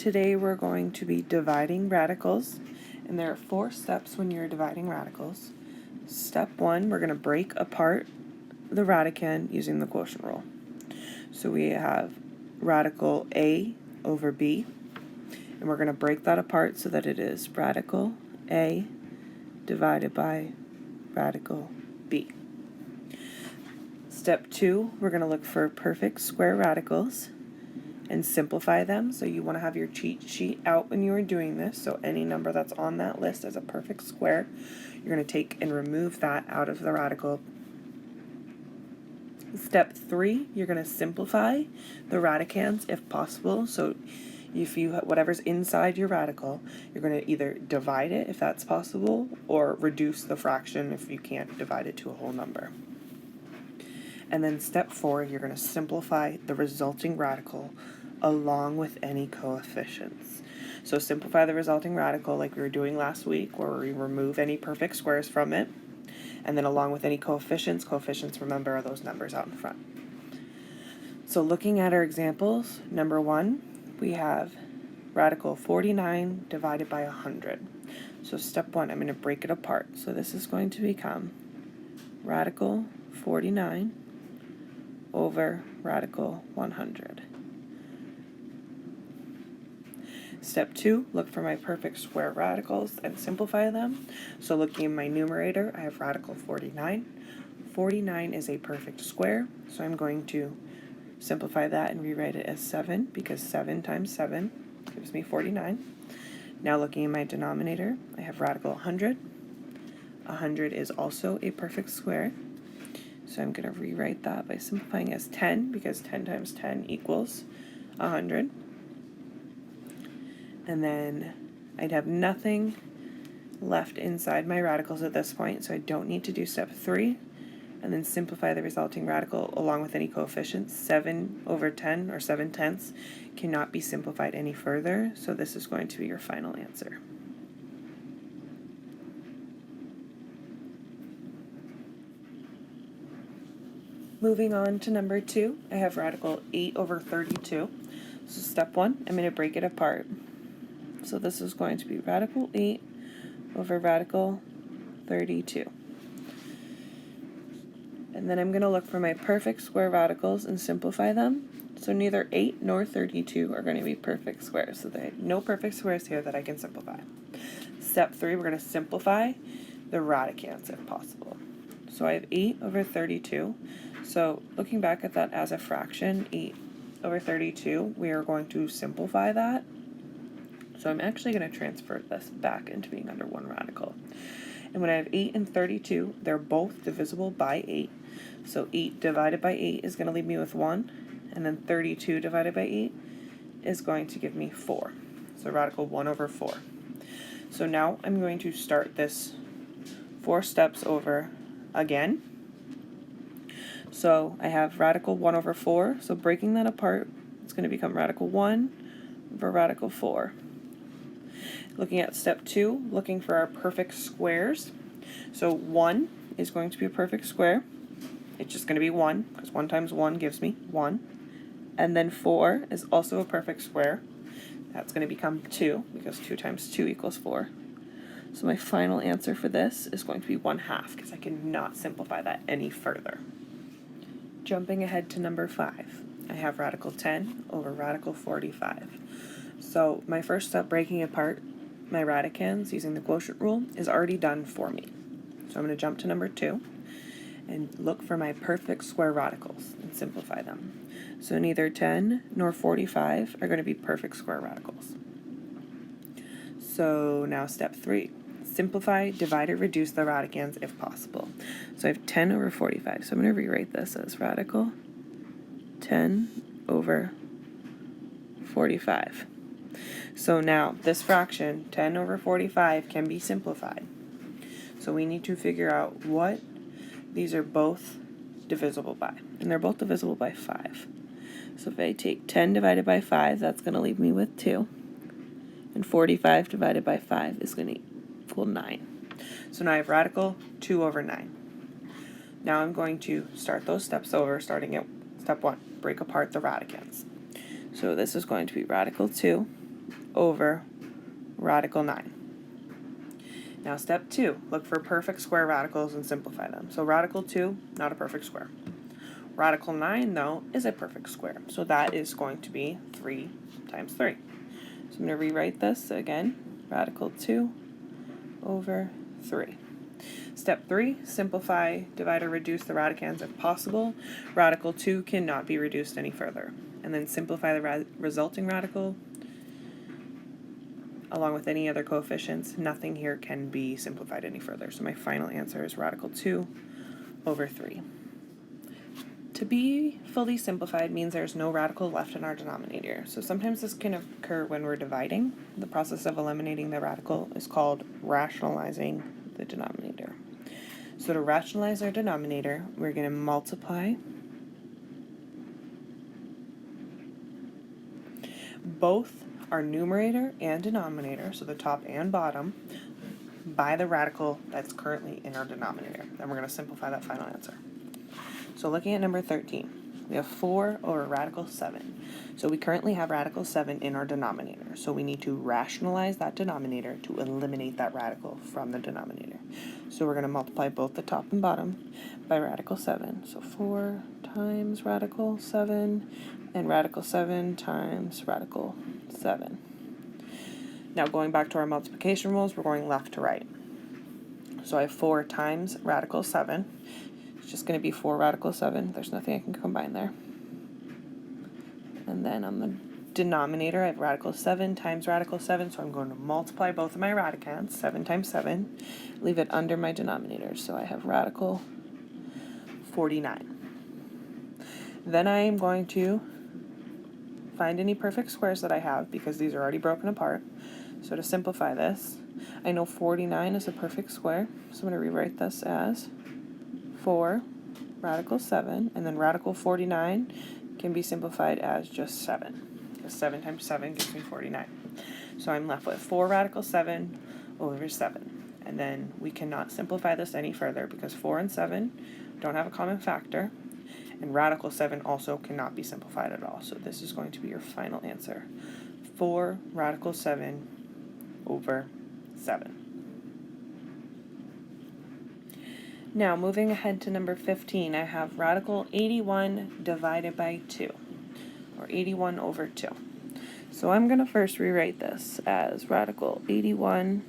Today we're going to be dividing radicals, and there are 4 steps when you're dividing radicals. Step 1, we're going to break apart the radicand using the quotient rule. So we have radical A over B, and we're going to break that apart so that it is radical A divided by radical B. Step 2, we're going to look for perfect square radicals and simplify them. So you want to have your cheat sheet out when you are doing this. So any number that's on that list as a perfect square, you're going to take and remove that out of the radical. Step 3, you're going to simplify the radicands if possible. So if you whatever's inside your radical, you're going to either divide it if that's possible or reduce the fraction if you can't divide it to a whole number. And then step 4, you're going to simplify the resulting radical along with any coefficients. So simplify the resulting radical like we were doing last week, where we remove any perfect squares from it, and then along with any coefficients. Coefficients, remember, are those numbers out in front. So looking at our examples, number 1, we have radical 49 divided by 100. So step 1, I'm going to break it apart. So this is going to become radical 49 over radical 100. Step 2, look for my perfect square radicals and simplify them. So looking in my numerator, I have radical 49. 49 is a perfect square, so I'm going to simplify that and rewrite it as 7, because 7 times 7 gives me 49. Now looking in my denominator, I have radical 100. 100 is also a perfect square, so I'm going to rewrite that by simplifying as 10, because 10 times 10 equals 100. And then I'd have nothing left inside my radicals at this point, so I don't need to do step 3. And then simplify the resulting radical along with any coefficients. 7 over 10, or 7/10, cannot be simplified any further, so this is going to be your final answer. Moving on to number 2, I have radical 8 over 32. So step 1, I'm going to break it apart. So this is going to be radical 8 over radical 32. And then I'm going to look for my perfect square radicals and simplify them. So neither 8 nor 32 are going to be perfect squares. So there are no perfect squares here that I can simplify. Step 3, we're going to simplify the radicands if possible. So I have 8 over 32. So looking back at that as a fraction, 8 over 32, we are going to simplify that. So I'm actually going to transfer this back into being under one radical. And when I have 8 and 32, they're both divisible by 8. So 8 divided by 8 is going to leave me with 1. And then 32 divided by 8 is going to give me 4. So radical 1 over 4. So now I'm going to start this 4 steps over again. So I have radical 1 over 4. So breaking that apart, it's going to become radical 1 over radical 4. Looking at step 2, looking for our perfect squares. So 1 is going to be a perfect square. It's just going to be 1, because 1 times 1 gives me 1. And then 4 is also a perfect square. That's going to become 2, because 2 times 2 equals 4. So my final answer for this is going to be 1/2, because I cannot simplify that any further. Jumping ahead to number 5, I have radical 10 over radical 45. So my first step, breaking apart my radicands using the quotient rule, is already done for me. So I'm going to jump to number 2 and look for my perfect square radicals and simplify them. So neither 10 nor 45 are going to be perfect square radicals. So now step 3, simplify, divide, or reduce the radicands if possible. So I have 10 over 45. So I'm going to rewrite this as radical 10 over 45. So now this fraction, 10 over 45, can be simplified. So we need to figure out what these are both divisible by. And they're both divisible by 5. So if I take 10 divided by 5, that's going to leave me with 2. And 45 divided by 5 is going to equal 9. So now I have radical 2 over 9. Now I'm going to start those steps over, starting at step 1, break apart the radicands. So this is going to be radical 2 over radical 9. Now step 2, look for perfect square radicals and simplify them. So radical 2, not a perfect square. Radical 9, though, is a perfect square. So that is going to be 3 times 3. So I'm going to rewrite this again. Radical 2 over 3. Step 3, simplify, divide, or reduce the radicands if possible. Radical 2 cannot be reduced any further. And then simplify the resulting radical along with any other coefficients. Nothing here can be simplified any further. So my final answer is radical 2 over 3. To be fully simplified means there's no radical left in our denominator. So sometimes this can occur when we're dividing. The process of eliminating the radical is called rationalizing the denominator. So to rationalize our denominator, we're going to multiply both our numerator and denominator, so the top and bottom, by the radical that's currently in our denominator. Then we're going to simplify that final answer. So looking at number 13, we have 4 over radical 7. So we currently have radical 7 in our denominator. So we need to rationalize that denominator to eliminate that radical from the denominator. So we're going to multiply both the top and bottom by radical 7. So 4 times radical 7 and radical 7 times radical 7. Now going back to our multiplication rules, we're going left to right. So I have 4 times radical 7. It's just going to be 4 radical 7. There's nothing I can combine there. And then on the denominator, I have radical 7 times radical 7, so I'm going to multiply both of my radicands, 7 times 7, leave it under my denominator. So I have radical 49. Then I am going to find any perfect squares that I have, because these are already broken apart. So to simplify this, I know 49 is a perfect square, so I'm going to rewrite this as 4 radical 7, and then radical 49 can be simplified as just 7, because 7 times 7 gives me 49. So I'm left with 4 radical 7 over 7. And then we cannot simplify this any further because 4 and 7 don't have a common factor, and radical 7 also cannot be simplified at all. So this is going to be your final answer. 4 radical 7 over 7. Now, moving ahead to number 15, I have radical 81 divided by 2, or 81 over 2. So I'm going to first rewrite this as radical 81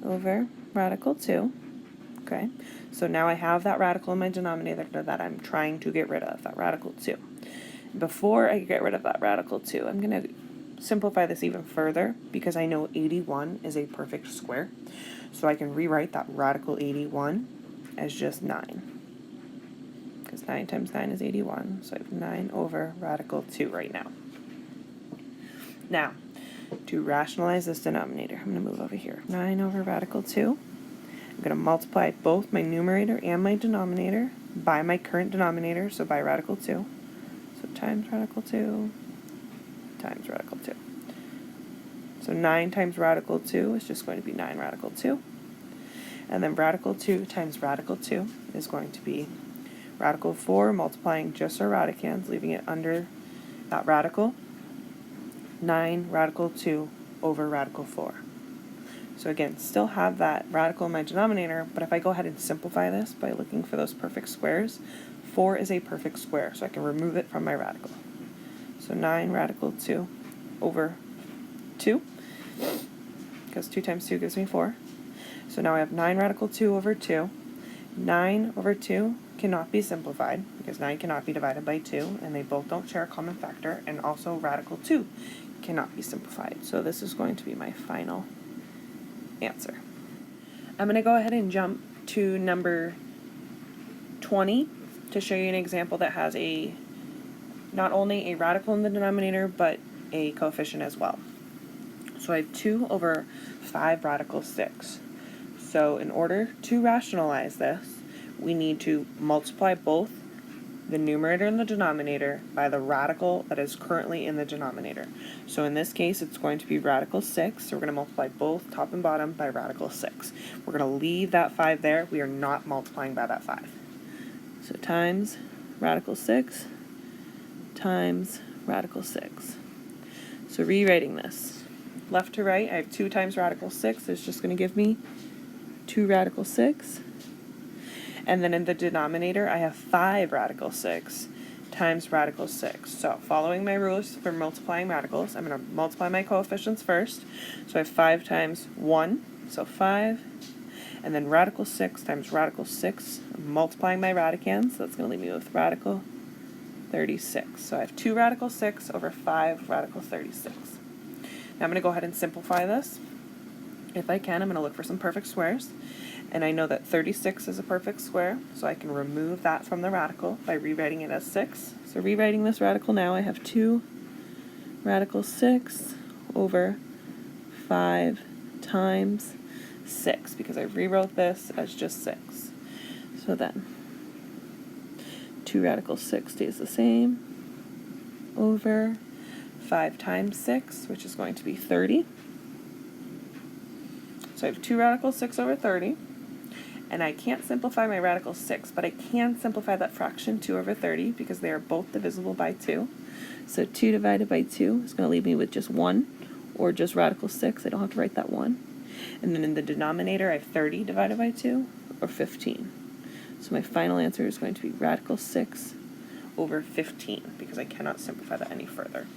over radical 2. Okay, so now I have that radical in my denominator that I'm trying to get rid of, that radical 2. Before I get rid of that radical 2, I'm going to simplify this even further because I know 81 is a perfect square. So I can rewrite that radical 81 as just 9. Because 9 times 9 is 81. So I have 9 over radical 2 right now. Now, to rationalize this denominator, I'm going to move over here. 9 over radical 2. I'm going to multiply both my numerator and my denominator by my current denominator, so by radical 2. So times radical 2 times radical 2. So 9 times radical 2 is just going to be 9 radical 2. And then radical 2 times radical 2 is going to be radical 4 multiplying just our radicands, leaving it under that radical. 9 radical 2 over radical 4. So again, still have that radical in my denominator, but if I go ahead and simplify this by looking for those perfect squares, 4 is a perfect square, so I can remove it from my radical. So 9 radical 2 over 2, because 2 times 2 gives me 4. So now I have 9 radical 2 over 2. 9 over 2 cannot be simplified, because 9 cannot be divided by 2, and they both don't share a common factor, and also radical 2 cannot be simplified. So this is going to be my final answer. I'm going to go ahead and jump to number 20 to show you an example that has not only a radical in the denominator, but a coefficient as well. So I have 2 over 5 radical 6. So in order to rationalize this, we need to multiply both the numerator and the denominator by the radical that is currently in the denominator. So in this case, it's going to be radical 6. So we're going to multiply both top and bottom by radical 6. We're going to leave that 5 there. We are not multiplying by that 5. So times radical 6 times radical 6. So rewriting this. Left to right, I have 2 times radical 6 is just going to give me 2 radical 6. And then in the denominator, I have 5 radical 6 times radical 6. So following my rules for multiplying radicals, I'm going to multiply my coefficients first. So I have 5 times 1, so 5. And then radical 6 times radical 6. I'm multiplying my radicands, so that's going to leave me with radical 36. So I have 2 radical 6 over 5 radical 36. Now I'm going to go ahead and simplify this. If I can, I'm going to look for some perfect squares. And I know that 36 is a perfect square, so I can remove that from the radical by rewriting it as 6. So rewriting this radical now, I have 2 radical 6 over 5 times 6, because I rewrote this as just 6. So then 2 radical 6 stays the same over 5 times 6, which is going to be 30. So I have 2 radical 6 over 30. And I can't simplify my radical 6, but I can simplify that fraction 2 over 30 because they are both divisible by 2. So 2 divided by 2 is going to leave me with just 1, or just radical 6. I don't have to write that 1. And then in the denominator, I have 30 divided by 2, or 15. So my final answer is going to be radical 6 over 15, because I cannot simplify that any further.